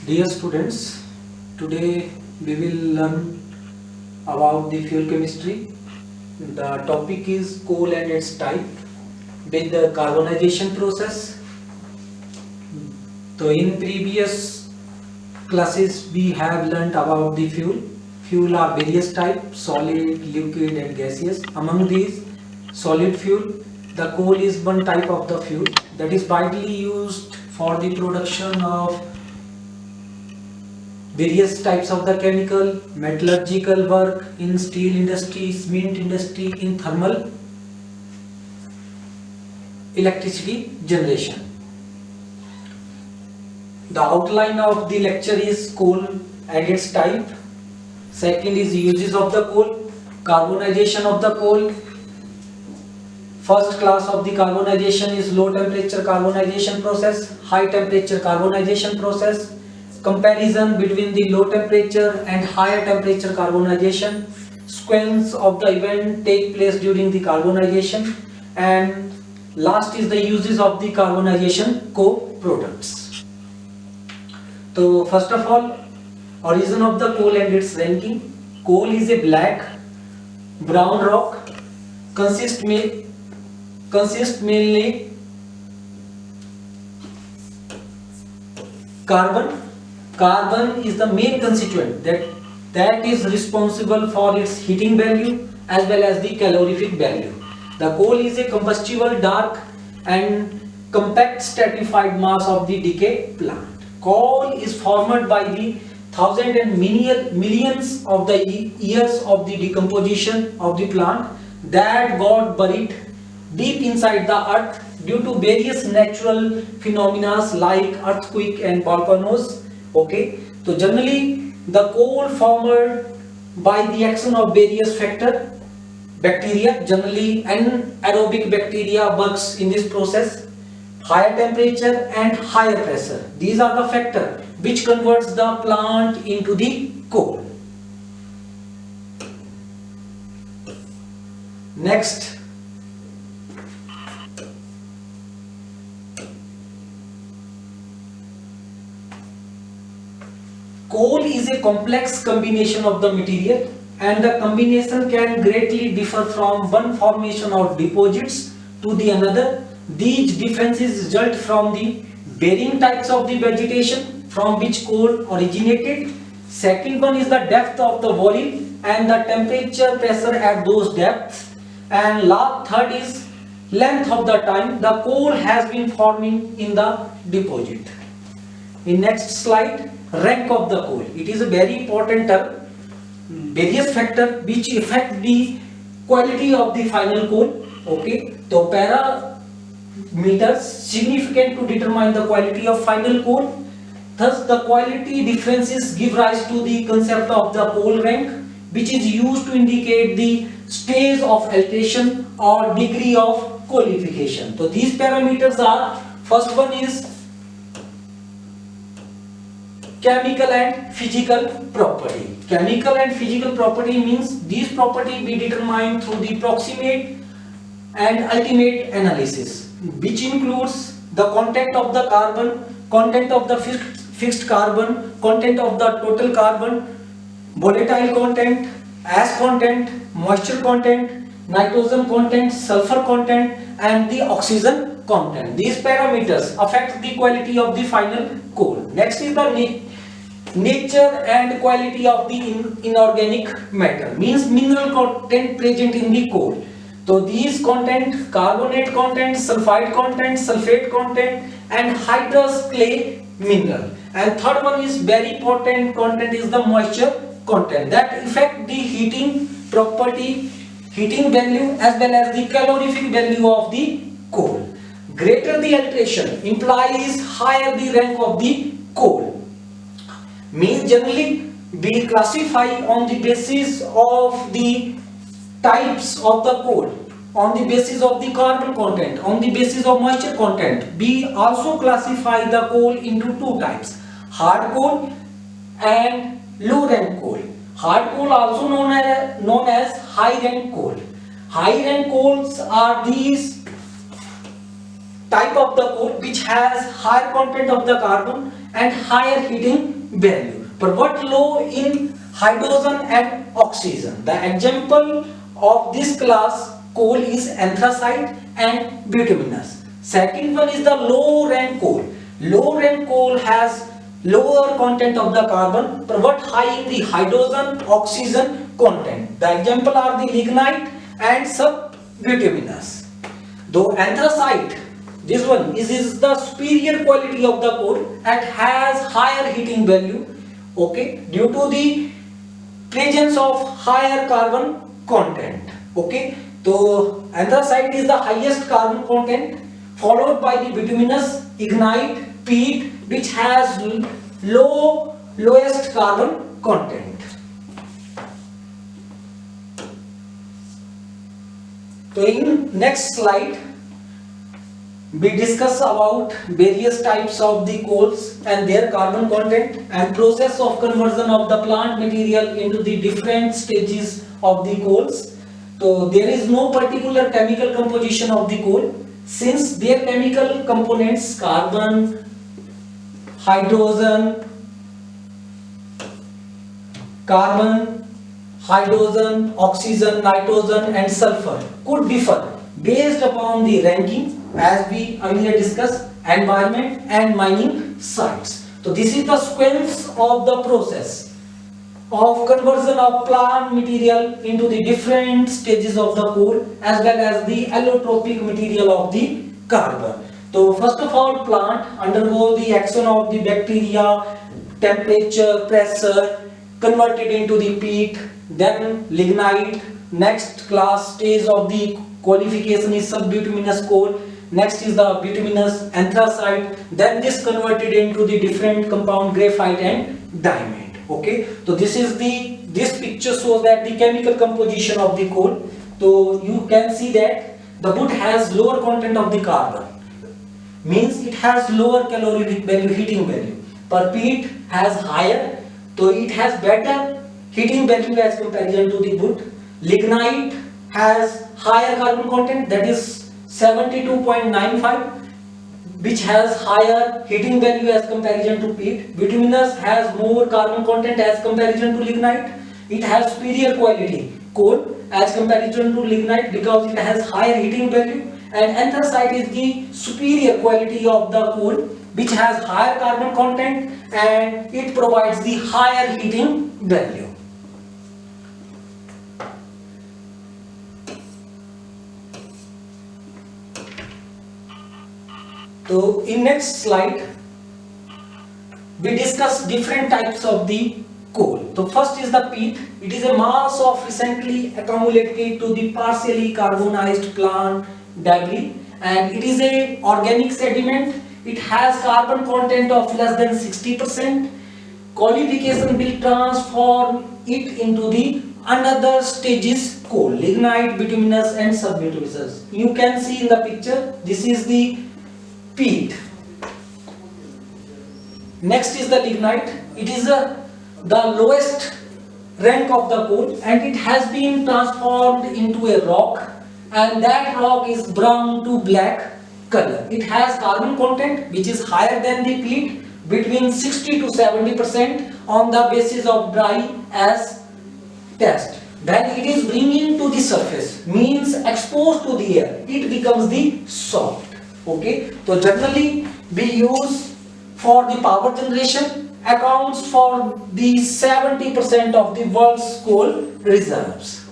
Dear students, today we will learn about the fuel chemistry. The topic is coal and its type with the carbonization process. So in previous classes we have learnt about the fuel. Fuel are various types: solid, liquid and gaseous. Among these, solid fuel, the coal is one type of the fuel that is widely used for the production of various types of the chemical, metallurgical work in steel industry, cement industry, in thermal electricity generation. The outline of the lecture is coal and its type. Second is uses of the coal, carbonization of the coal. First class of the carbonization is low temperature carbonization process, high temperature carbonization process. Comparison between the low temperature and higher temperature carbonization. Sequence of the event take place during the carbonization, and last is the uses of the carbonization co-products. So first of all, origin of the coal and its ranking. Coal is a black brown rock, consists mainly carbon. Carbon is the main constituent that is responsible for its heating value as well as the calorific value. The coal is a combustible, dark and compact stratified mass of the decay plant. Coal is formed by the thousands and millions of the years of the decomposition of the plant that got buried deep inside the earth due to various natural phenomena like earthquake and volcanoes. Okay, so generally the coal formed by the action of various factors. Bacteria, generally anaerobic bacteria works in this process. Higher temperature and higher pressure, these are the factors which converts the plant into the coal. Next, coal is a complex combination of the material, and the combination can greatly differ from one formation or deposits to the another. These differences result from the varying types of the vegetation from which coal originated. Second one is the depth of the volume and the temperature pressure at those depths. And third is length of the time the coal has been forming in the deposit. In next slide, rank of the coal. It is a very important term. Various factors which affect the quality of the final coal. Okay, so parameters significant to determine the quality of final coal. Thus, the quality differences give rise to the concept of the coal rank, which is used to indicate the stage of alteration or degree of qualification. So these parameters are: first one is chemical and physical property. Chemical and physical property means these property be determined through the proximate and ultimate analysis, which includes the content of the carbon, content of the fixed carbon, content of the total carbon, volatile content, ash content, moisture content, nitrogen content, sulfur content and the oxygen content. These parameters affect the quality of the final coal. Next is the nature and quality of the inorganic matter, means mineral content present in the coal. So these content: carbonate content, sulfide content, sulfate content and hydrous clay mineral. And third one is very important content is the moisture content that affect the heating property, heating value as well as the calorific value of the coal. Greater the alteration implies higher the rank of the coal. Means generally we classify on the basis of the types of the coal, on the basis of the carbon content, on the basis of moisture content. We also classify the coal into two types: hard coal and low rank coal. Hard coal also known as high rank coal. High rank coals are these type of the coal which has higher content of the carbon and higher heating value, but low in hydrogen and oxygen. The example of this class coal is anthracite and bituminous. Second one is the low rank coal. Low rank coal has lower content of the carbon but high in the hydrogen oxygen content. The example are the lignite and subbituminous. Though anthracite, this one is the superior quality of the coal and has higher heating value, okay, due to the presence of higher carbon content, okay. So anthracite is the highest carbon content, followed by the bituminous, ignite, peat, which has lowest carbon content. So in next slide we discuss about various types of the coals and their carbon content and process of conversion of the plant material into the different stages of the coals. So there is no particular chemical composition of the coal, since their chemical components carbon, hydrogen, oxygen, nitrogen and sulfur could differ based upon the ranking, as we earlier discussed, environment and mining sites. So this is the sequence of the process of conversion of plant material into the different stages of the coal as well as the allotropic material of the carbon. So first of all, plant undergo the action of the bacteria, temperature, pressure, converted into the peat, then lignite. Next class stage of the qualification is subbituminous coal. Next is the bituminous, anthracite. Then this converted into the different compound graphite and diamond. Okay, so this picture shows that the chemical composition of the coal. So you can see that the wood has lower content of the carbon, means it has lower calorific value, heating value. Per peat has higher, so it has better heating value as comparison to the wood. Lignite has higher carbon content, that is 72.95, which has higher heating value as comparison to peat. Bituminous has more carbon content as comparison to lignite. It has superior quality coal as comparison to lignite because it has higher heating value. And anthracite is the superior quality of the coal, which has higher carbon content and it provides the higher heating value. So in next slide we discuss different types of the coal. So first is the peat. It is a mass of recently accumulated to the partially carbonized plant debris and it is a organic sediment. It has carbon content of less than 60%. Qualification will transform it into the another stages coal, lignite, bituminous and subbituminous. You can see in the picture, this is the peat. Next is the lignite. It is the lowest rank of the coal and it has been transformed into a rock, and that rock is brown to black color. It has carbon content which is higher than the peat, between 60 to 70% on the basis of dry as test. When it is bringing to the surface, means exposed to the air, it becomes the soft. Okay, so generally we use for the power generation, accounts for the 70% of the world's coal reserves.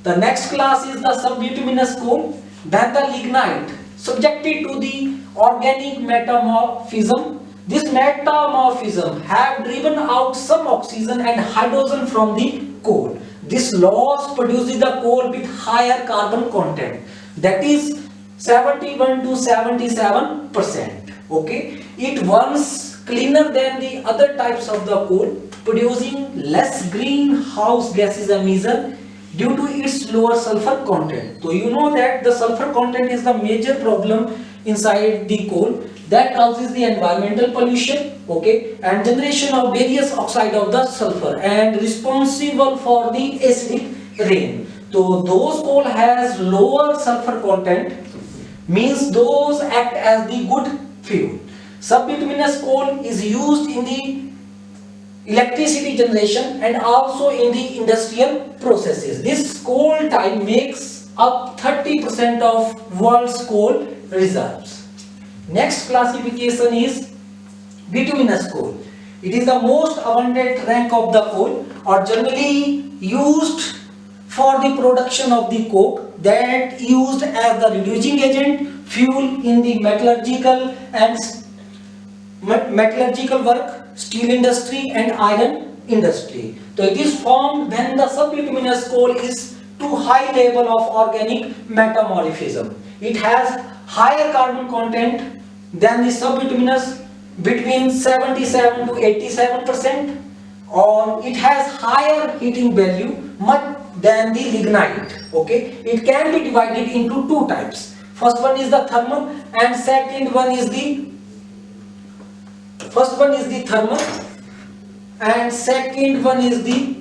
The next class is the subbituminous coal, then the lignite, subjected to the organic metamorphism. This metamorphism have driven out some oxygen and hydrogen from the coal. This loss produces the coal with higher carbon content, that is 71 to 77%. Okay, it burns cleaner than the other types of the coal, producing less greenhouse gases emission due to its lower sulfur content. So you know that the sulfur content is the major problem inside the coal that causes the environmental pollution, okay, and generation of various oxide of the sulfur and responsible for the acidic rain. So those coal has lower sulfur content means those act as the good fuel. Subbituminous coal is used in the electricity generation and also in the industrial processes. This coal type makes up 30% of world's coal reserves. Next classification is bituminous coal. It is the most abundant rank of the coal, or generally used for the production of the coke, that used as the reducing agent, fuel in the metallurgical work, steel industry and iron industry. So it is formed when the subbituminous coal is to high level of organic metamorphism. It has higher carbon content than the subbituminous, between 77 to 87%, or it has higher heating value much than the lignite. Okay, it can be divided into two types. First one is the thermal and second one is the thermal and second one is the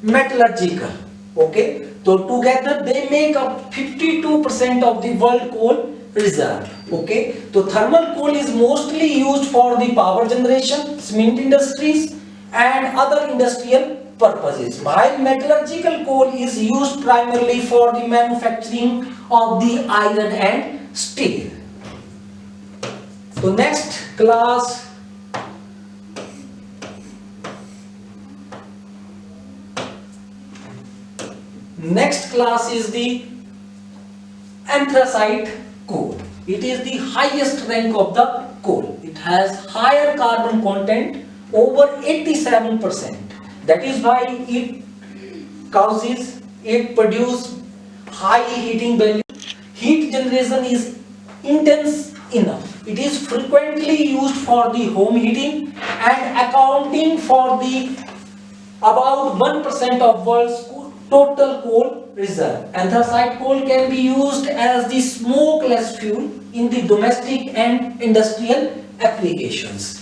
metallurgical. Okay, so together they make up 52% of the world coal reserve. Okay, so thermal coal is mostly used for the power generation, cement industries and other industrial purposes, while metallurgical coal is used primarily for the manufacturing of the iron and steel. So next class is the anthracite coal. It is the highest rank of the coal. It has higher carbon content, over 87%. That is why it produces high heating value. Heat generation is intense enough. It is frequently used for the home heating and accounting for the about 1% of world's total coal reserve. Anthracite coal can be used as the smokeless fuel in the domestic and industrial applications.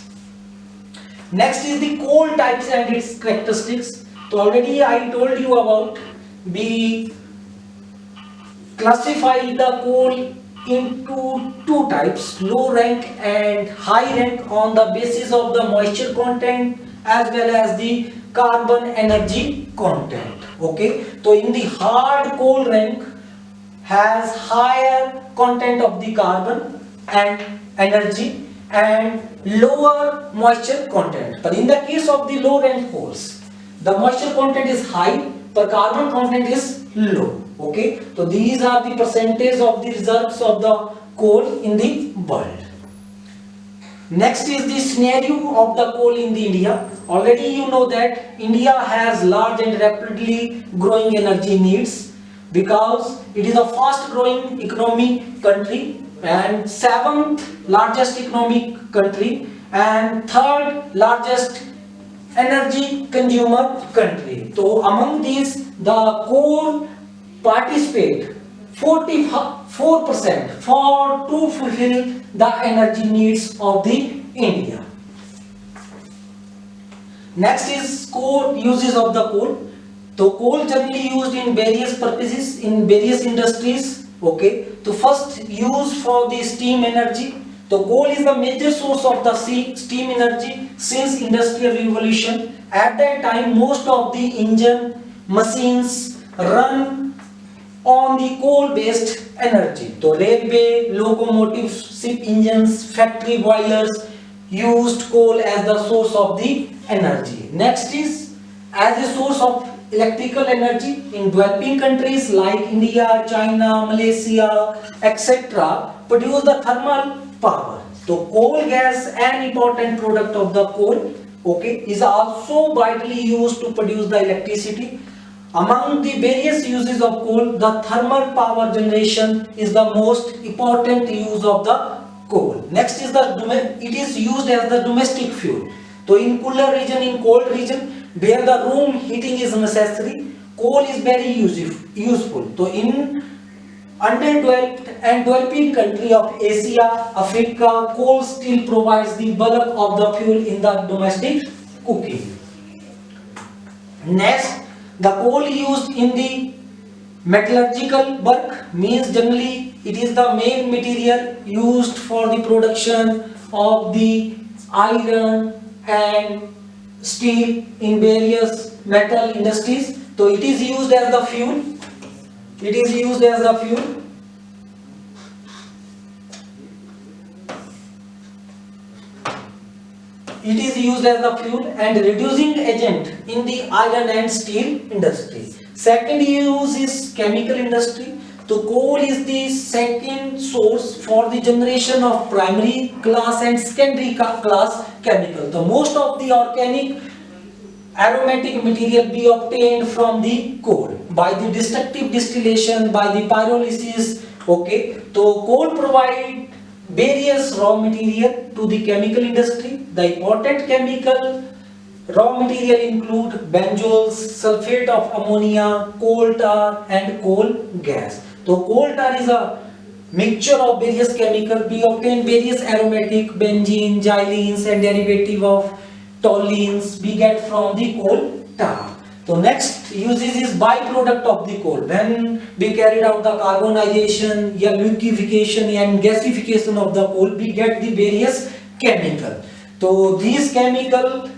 Next is the coal types and its characteristics. So already I told you about, we classify the coal into two types, low rank and high rank, on the basis of the moisture content as well as the carbon energy content. Okay, so in the hard coal rank has higher content of the carbon and energy and lower moisture content. But in the case of the low rank coals, the moisture content is high but carbon content is low. Okay, so these are the percentage of the reserves of the coal in the world. Next is the scenario of the coal in the India. Already you know that India has large and rapidly growing energy needs because it is a fast growing economic country and 7th largest economic country and 3rd largest energy consumer country. So among these, the coal participate 44% for to fulfill the energy needs of the India. Next is coal uses of the coal. So coal generally used in various purposes in various industries. Okay, so first use for the steam energy. So coal is the major source of the steam energy since industrial revolution. At that time, most of the engine machines run on the coal-based energy. So railway, locomotives, ship engines, factory boilers used coal as the source of the energy. Next is as a source of electrical energy in developing countries like India, China, Malaysia, etc. produce the thermal power. So coal gas, an important product of the coal, okay, is also widely used to produce the electricity. Among the various uses of coal, the thermal power generation is the most important use of the coal. Next is it is used as the domestic fuel. So in cooler region, in cold region, where the room heating is necessary, coal is very useful. So in underdeveloped and developing country of Asia, Africa, coal still provides the bulk of the fuel in the domestic cooking. Next, the coal used in the Metallurgical work means generally it is the main material used for the production of the iron and steel in various metal industries. So it is used as the fuel. It is used as the fuel. It is used as the fuel and reducing agent in the iron and steel industry. Second use is chemical industry. So coal is the second source for the generation of primary class and secondary class chemical. So most of the organic aromatic material be obtained from the coal by the destructive distillation, by the pyrolysis. Okay, so coal provide various raw material to the chemical industry. The important chemical raw material include benzols, sulfate of ammonia, coal tar and coal gas. So coal tar is a mixture of various chemicals. We obtain various aromatic, benzene, xylenes and derivative of toluenes we get from the coal tar. So next uses is byproduct of the coal. When we carried out the carbonization, liquefaction and gasification of the coal, we get the various chemical. So these chemical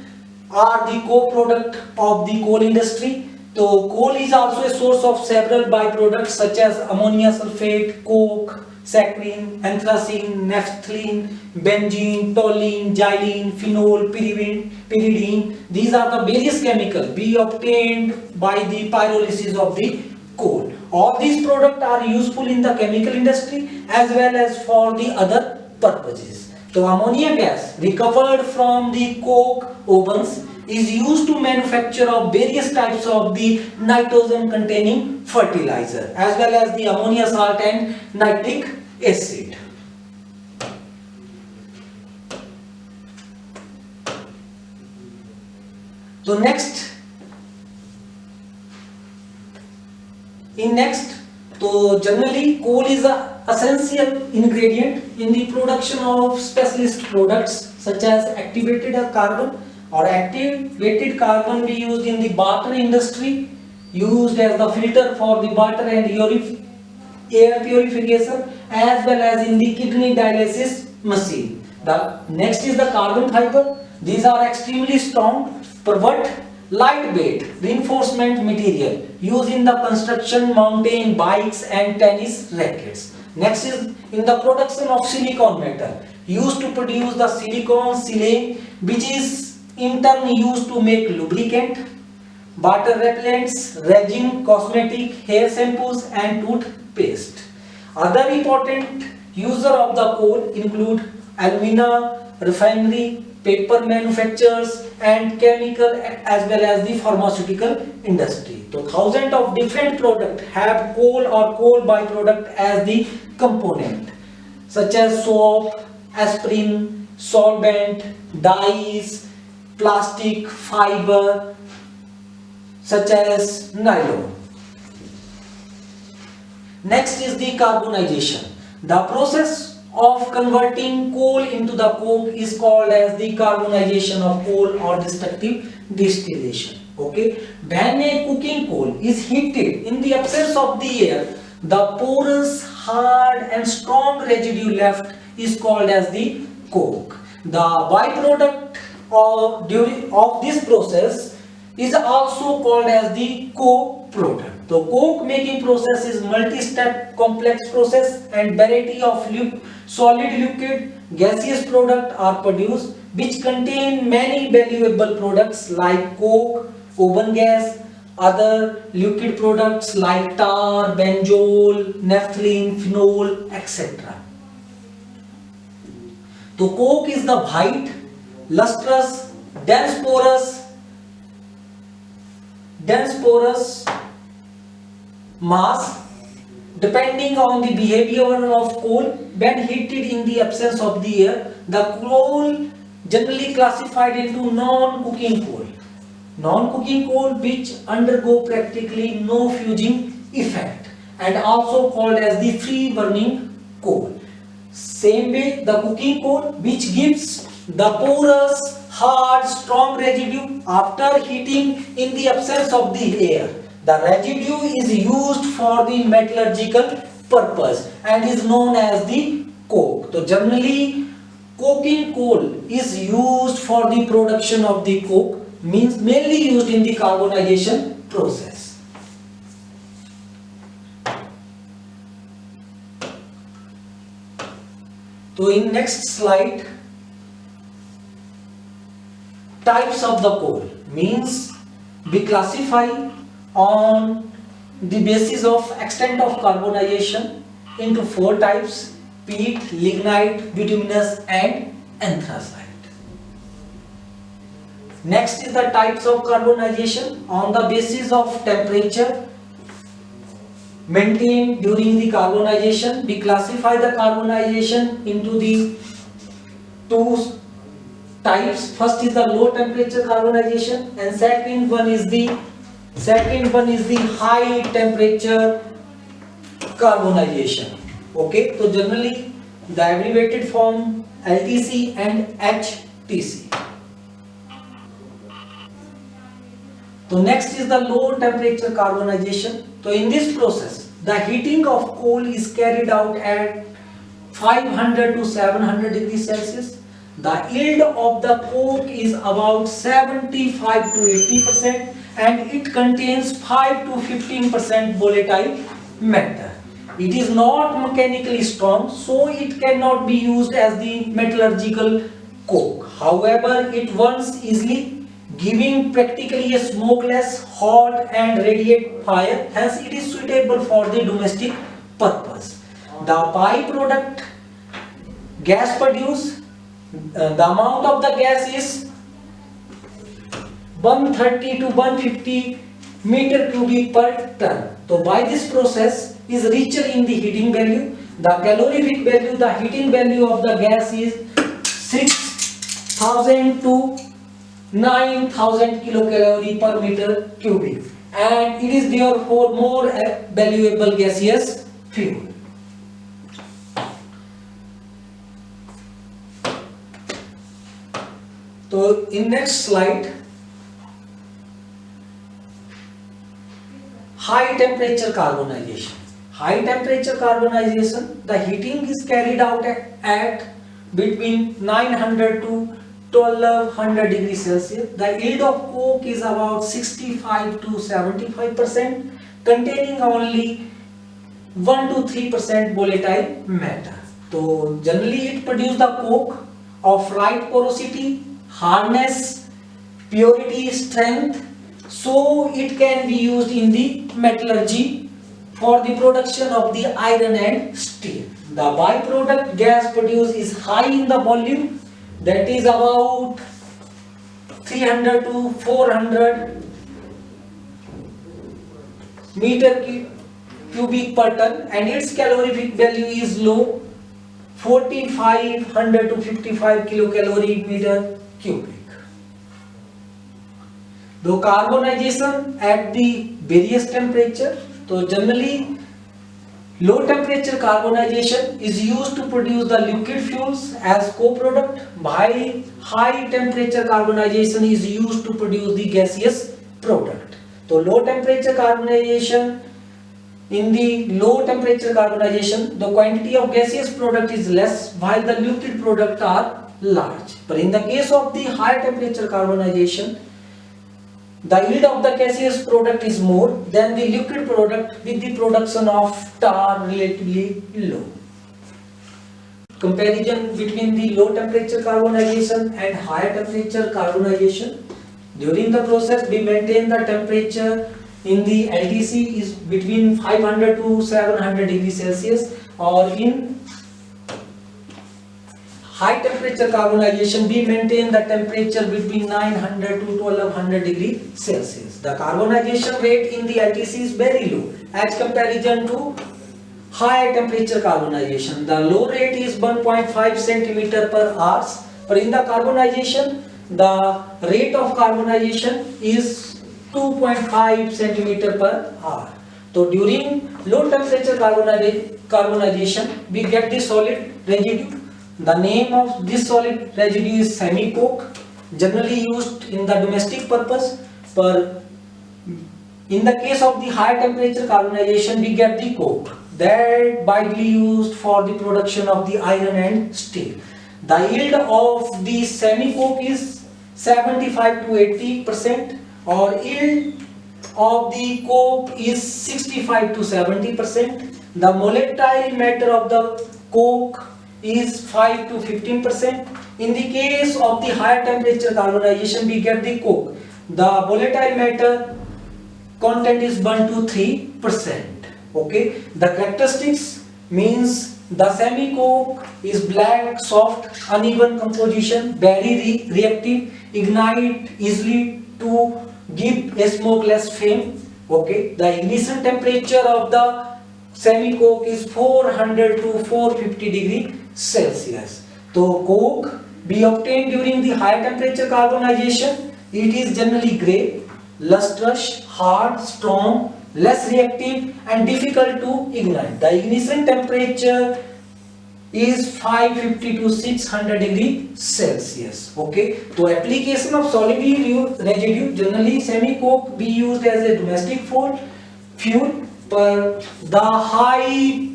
are the co-product of the coal industry. So coal is also a source of several byproducts such as ammonia sulfate, coke, saccharine, anthracene, naphthalene, benzene, toluene, xylene, phenol, pyridine. These are the various chemicals we obtained by the pyrolysis of the coal. All these products are useful in the chemical industry as well as for the other purposes. So ammonia gas recovered from the coke ovens is used to manufacture of various types of the nitrogen containing fertilizer as well as the ammonia salt and nitric acid. So next, so generally coal is a essential ingredient in the production of specialist products such as activated carbon or activated carbon be used in the butter industry, used as the filter for the butter and air purification as well as in the kidney dialysis machine. The next is the carbon fiber. These are extremely strong but lightweight reinforcement material used in the construction, mountain bikes and tennis rackets. Next is in the production of silicon metal, used to produce the silicon silane, which is in turn used to make lubricant, water repellents, resin, cosmetic, hair shampoos and toothpaste. Other important user of the coal include alumina, refinery, paper manufacturers and chemical as well as the pharmaceutical industry. So thousands of different products have coal or coal byproduct as the component, such as soap, aspirin, solvent, dyes, plastic, fiber, such as nylon. Next is the carbonization. The process of converting coal into the coke is called as the carbonization of coal or destructive distillation. Okay, when a cooking coal is heated in the absence of the air, the porous, hard and strong residue left is called as the coke. The byproduct of this process is also called as the co-product. The coke making process is multi-step complex process and variety of solid, liquid, gaseous products are produced which contain many valuable products like coke, oven gas, other liquid products like tar, benzol, naphthalene, phenol, etc. So coke is the white, lustrous, dense porous mass. Depending on the behavior of coal, when heated in the absence of the air, the coal generally classified into non-cooking coal. Non-cooking coal which undergo practically no fusing effect and also called as the free burning coal. Same way the cooking coal which gives the porous, hard, strong residue after heating in the absence of the air. The residue is used for the metallurgical purpose and is known as the coke. So generally coking coal is used for the production of the coke, means mainly used in the carbonization process. So in next slide, types of the coal, means we classify on the basis of extent of carbonization into 4 types: peat, lignite, bituminous and anthracite. Next is the types of carbonization on the basis of temperature maintained during the carbonization. We classify the carbonization into the 2 types. First is the low temperature carbonization and second one is the high temperature carbonization. Okay, so generally the abbreviated form LTC and HTC. So next is the low temperature carbonization. So in this process, the heating of coal is carried out at 500 to 700 degrees Celsius. The yield of the coke is about 75 to 80% and it contains 5 to 15% volatile matter. It is not mechanically strong, so it cannot be used as the metallurgical coke. However, it burns easily, giving practically a smokeless, hot and radiate fire. Hence, it is suitable for the domestic purpose. The byproduct gas produced, the amount of the gas is 130 to 150 meter cubic per ton. So by this process is richer in the heating value. The calorific value, the heating value of the gas is 6000 to 9000 kilocalorie per meter cubic, and it is therefore more valuable gaseous fuel. So in next slide, high temperature carbonization. High temperature carbonization, the heating is carried out at between 900 to 1200 degrees Celsius. The yield of coke is about 65 to 75%, containing only 1 to 3% volatile matter. So generally it produces the coke of right porosity, hardness, purity, strength, so it can be used in the metallurgy for the production of the iron and steel. The byproduct gas produced is high in the volume, that is about 300 to 400 meter cubic per ton, and its calorific value is low, 4500 to 55 kilocalorie meter cubic. The carbonization at the various temperature. So generally low temperature carbonization is used to produce the liquid fuels as co-product, while high temperature carbonization is used to produce the gaseous product. So low temperature carbonization, in the low temperature carbonization, the quantity of gaseous product is less while the liquid product are large. But in the case of the high temperature carbonization, the yield of the gaseous product is more than the liquid product, with the production of tar relatively low. Comparison between the low temperature carbonization and higher temperature carbonization. During the process, we maintain the temperature in the LTC is between 500 to 700 degrees Celsius, or in high temperature carbonization we maintain the temperature between 900 to 1200 degrees Celsius. The carbonization rate in the LTC is very low as comparison to high temperature carbonization. The low rate is 1.5 centimeter per hour, but in the carbonization the rate of carbonization is 2.5 centimeter per hour. So during low temperature carbonization we get the solid residue. The name of this solid residue is semi-coke, generally used in the domestic purpose, but In the case of the high temperature carbonization, we get the coke that widely used for the production of the iron and steel. The yield of the semi coke is 75 to 80%, or yield of the coke is 65 to 70%. The molecular matter of the coke is 5 to 15%. In the case of the higher temperature carbonization, we get the coke. The volatile matter content is 1 to 3%. Okay, the characteristics means the semi coke is black, soft, uneven composition, very reactive, ignite easily to give a smokeless flame. Okay, the ignition temperature of the semi coke is 400 to 450 degree Celsius. So coke be obtained during the high temperature carbonization. It is generally grey, lustrous, hard, strong, less reactive and difficult to ignite. The ignition temperature is 550 to 600 degree Celsius. Okay, so application of solid residue, generally semi coke be used as a domestic fuel, but the high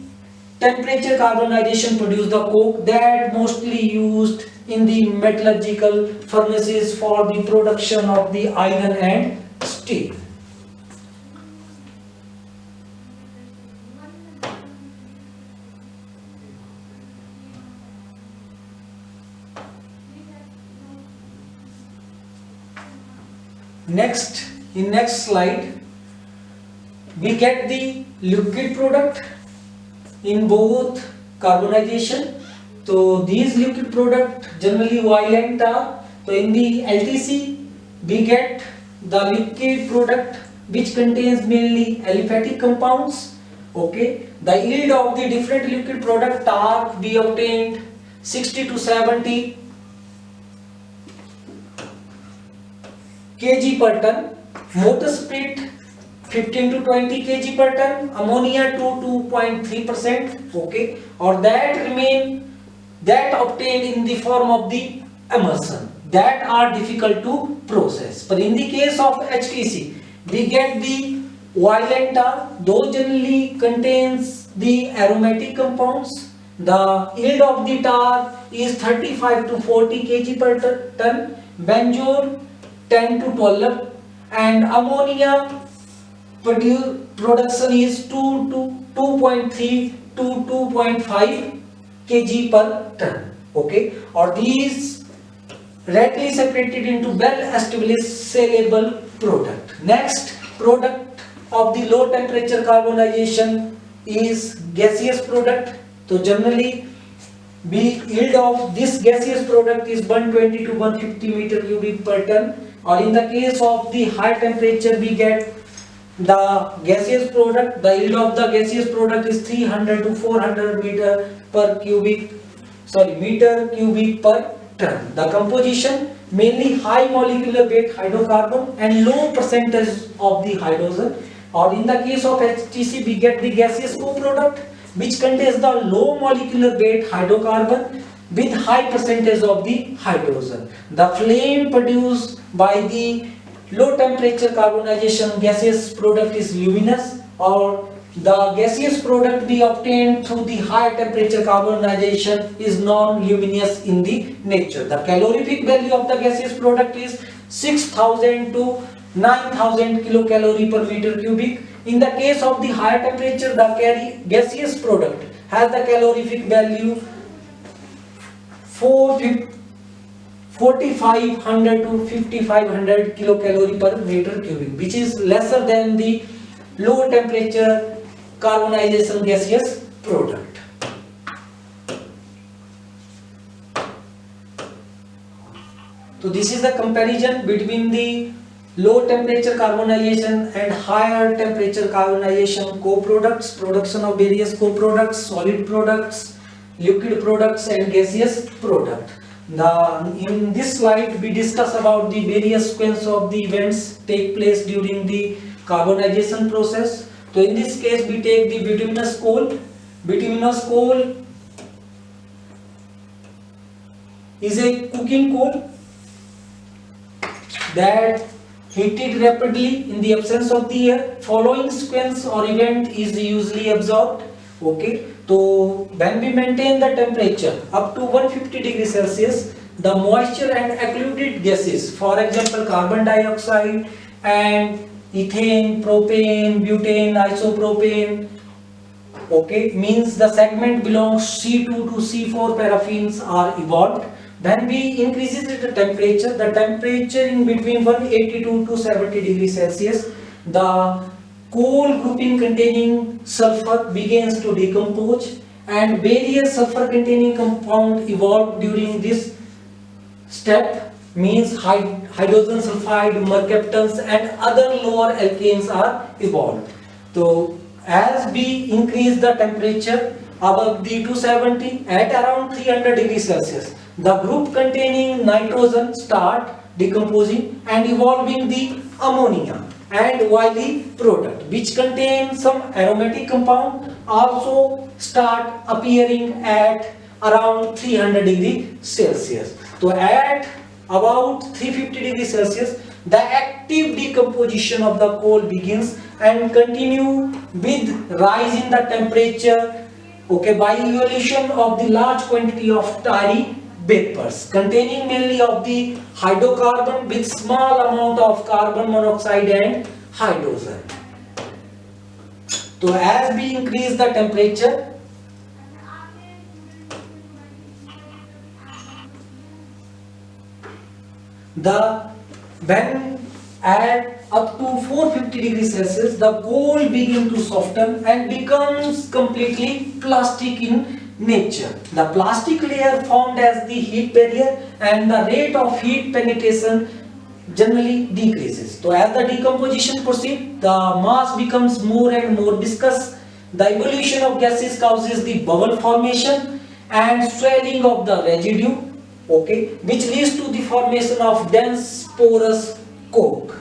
temperature carbonization produce the coke that mostly used in the metallurgical furnaces for the production of the iron and steel. In next slide, we get the liquid product in both carbonization. So these liquid product generally oil and tar. So in the LTC, we get the liquid product which contains mainly aliphatic compounds. Okay, the yield of the different liquid product are be obtained 60 to 70 kg per ton, motor split 15 to 20 kg per ton, ammonia to 2.3%, okay, or that obtained in the form of the emulsion that are difficult to process. But in the case of HTC, we get the oil and tar, those generally contains the aromatic compounds. The yield of the tar is 35 to 40 kg per ton, benzone 10 to 12, and ammonia production is 2 to 2.3 to 2.5 kg per ton. Okay, or these readily separated into well established sellable product. Next product of the low temperature carbonization is gaseous product. So generally yield of this gaseous product is 120 to 150 meter cubic per ton, or in the case of the high temperature we get the gaseous product, the yield of the gaseous product is 300 to 400 meter cubic per ton. The composition mainly high molecular weight hydrocarbon and low percentage of the hydrogen, or in the case of HTC we get the gaseous co-product which contains the low molecular weight hydrocarbon with high percentage of the hydrogen. The flame produced by the low temperature carbonization gaseous product is luminous, or the gaseous product we obtained through the high temperature carbonization is non-luminous in the nature. The calorific value of the gaseous product is 6000 to 9000 kilocalorie per meter cubic. In the case of the higher temperature, the gaseous product has the calorific value 4500 to 5500 kilocalorie per meter cubic, which is lesser than the low temperature carbonization gaseous product. So this is the comparison between the low temperature carbonization and higher temperature carbonization co-products, production of various co-products, solid products, liquid products and gaseous product. In this slide we discuss about the various sequence of the events take place during the carbonization process. So in this case we take the bituminous coal. Bituminous coal is a cooking coal that heated rapidly in the absence of the air. Following sequence or event is usually absorbed. Okay, so when we maintain the temperature up to 150 degrees Celsius, the moisture and occluded gases, for example carbon dioxide and ethane, propane, butane, isopropane, okay, means the segment belongs C2 to C4 paraffins are evolved. When we increases the temperature in between 182 to 70 degrees Celsius, the coal grouping containing sulfur begins to decompose and various sulfur containing compound evolved during this step, means hydrogen sulfide, mercaptans and other lower alkanes are evolved. So as we increase the temperature above the 270 at around 300 degrees Celsius, the group containing nitrogen start decomposing and evolving the ammonia and oily product which contain some aromatic compound also start appearing at around 300 degrees Celsius. So at about 350 degrees Celsius, the active decomposition of the coal begins and continue with rise in the temperature, okay, by evaluation of the large quantity of tarry vapors containing mainly of the hydrocarbon with small amount of carbon monoxide and hydrogen. So as we increase the temperature, when at up to 450 degrees Celsius, the coal begins to soften and becomes completely plastic in nature. The plastic layer formed as the heat barrier and the rate of heat penetration generally decreases. So as the decomposition proceeds, the mass becomes more and more viscous. The evolution of gases causes the bubble formation and swelling of the residue, okay, which leads to the formation of dense porous coke.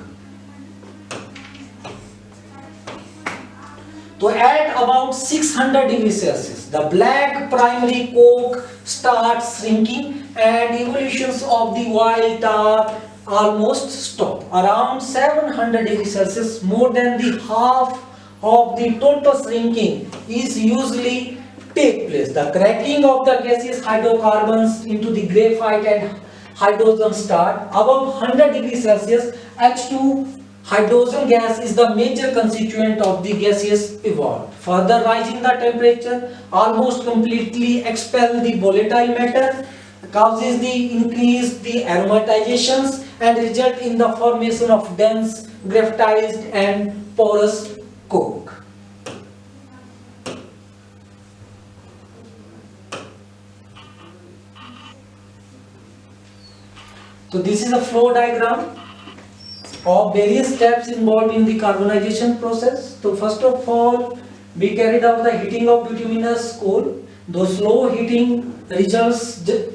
So at about 600 degrees Celsius, the black primary coke starts shrinking and evolutions of the wild tar almost stop. Around 700 degrees Celsius, more than the half of the total shrinking is usually take place. The cracking of the gaseous hydrocarbons into the graphite and hydrogen start. Above 100 degrees Celsius, H2 hydrogen gas is the major constituent of the gaseous evolved. Further rising the temperature almost completely expel the volatile matter, causes the increase the aromatizations and result in the formation of dense graphitized and porous coke. So this is a flow diagram of various steps involved in the carbonization process. So first of all, we carried out the heating of bituminous coal. The slow heating results the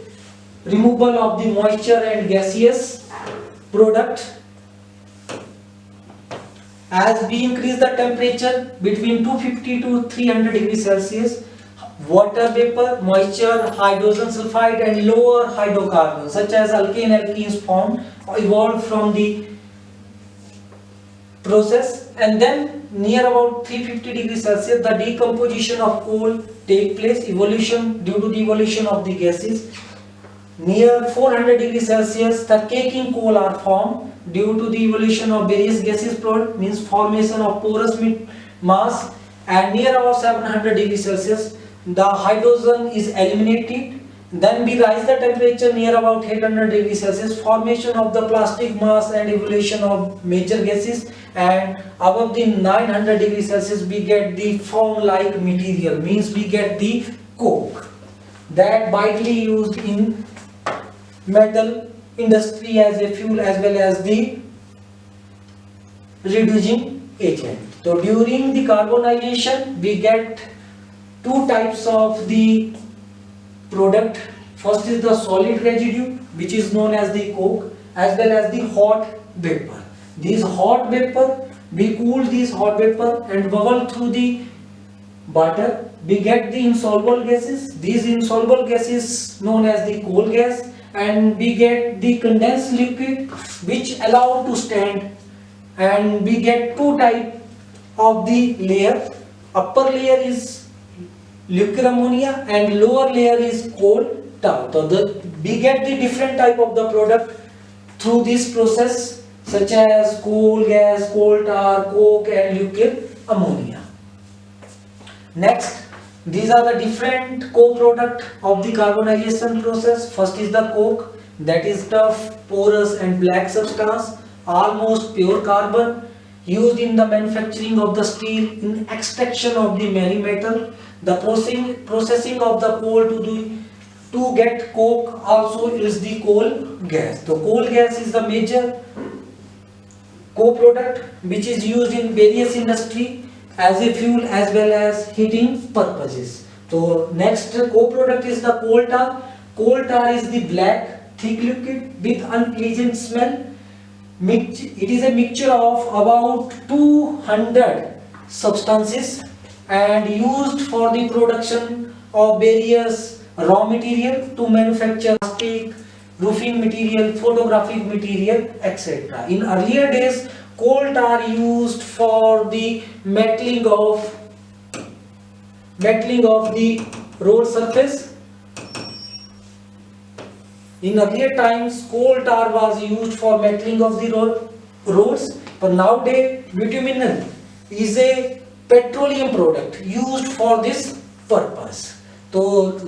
removal of the moisture and gaseous product. As we increase the temperature between 250 to 300 degrees Celsius, water vapor, moisture, hydrogen sulfide and lower hydrocarbons such as alkane alkenes formed evolved from the process, and then near about 350 degrees Celsius the decomposition of coal take place, evolution due to the evolution of the gases. Near 400 degrees Celsius the caking coal are formed due to the evolution of various gases product, means formation of porous mass, and near about 700 degrees Celsius the hydrogen is eliminated. Then we rise the temperature near about 800 degrees Celsius, formation of the plastic mass and evolution of major gases, and above the 900 degrees Celsius we get the foam like material, means we get the coke that widely used in metal industry as a fuel as well as the reducing agent. So during the carbonization we get two types of the product. First is the solid residue, which is known as the coke, as well as the hot vapor. These hot vapor, we cool these hot vapor and bubble through the water. We get the insoluble gases. These insoluble gases known as the coal gas, and we get the condensed liquid which allow to stand and we get two type of the layer. Upper layer is liquid ammonia and lower layer is coal tar. So we get the different type of the product through this process, such as coal gas, coal tar, coke and liquid ammonia. Next, these are the different co-product of the carbonization process. First is the coke, that is tough, porous and black substance, almost pure carbon, used in the manufacturing of the steel, in extraction of the many metal. The processing of the coal to get coke also is the coal gas. The coal gas is the major co-product which is used in various industry as a fuel as well as heating purposes. So next co-product is the coal tar. Coal tar is the black thick liquid with unpleasant smell. It is a mixture of about 200 substances and used for the production of various raw material to manufacture plastic, roofing material, photographic material, etc. In earlier days, coal tar used for the metaling of the road surface. In earlier times, coal tar was used for metaling of the roads, but nowadays bituminous is a petroleum product used for this purpose. So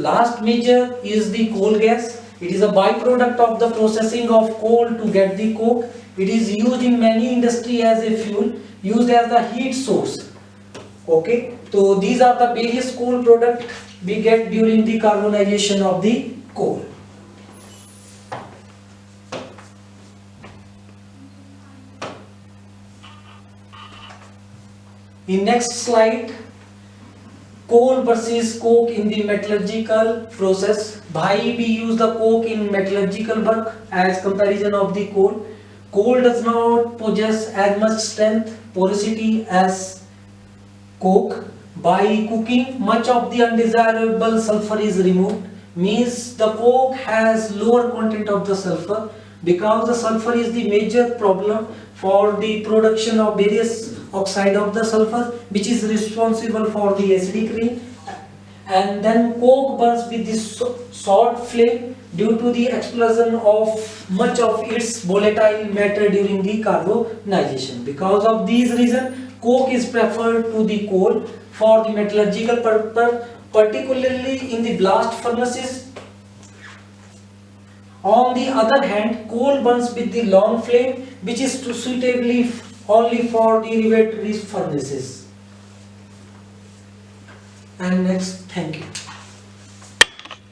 last major is the coal gas. It is a byproduct of the processing of coal to get the coke. It is used in many industry as a fuel, used as the heat source. Okay, so these are the various coal products we get during the carbonization of the coal. In next slide, coal versus coke in the metallurgical process. Why we use the coke in metallurgical work as comparison of the coal? Coal does not possess as much strength, porosity as coke. By cooking, much of the undesirable sulfur is removed. Means the coke has lower content of the sulfur, because the sulfur is the major problem for the production of various oxide of the sulfur, which is responsible for the acidic rain. And then coke burns with this short flame due to the explosion of much of its volatile matter during the carbonization. Because of these reasons, coke is preferred to the coal for the metallurgical purpose, particularly in the blast furnaces. On the other hand, coal burns with the long flame, which is suitably only for the refractory furnaces. And next, thank you.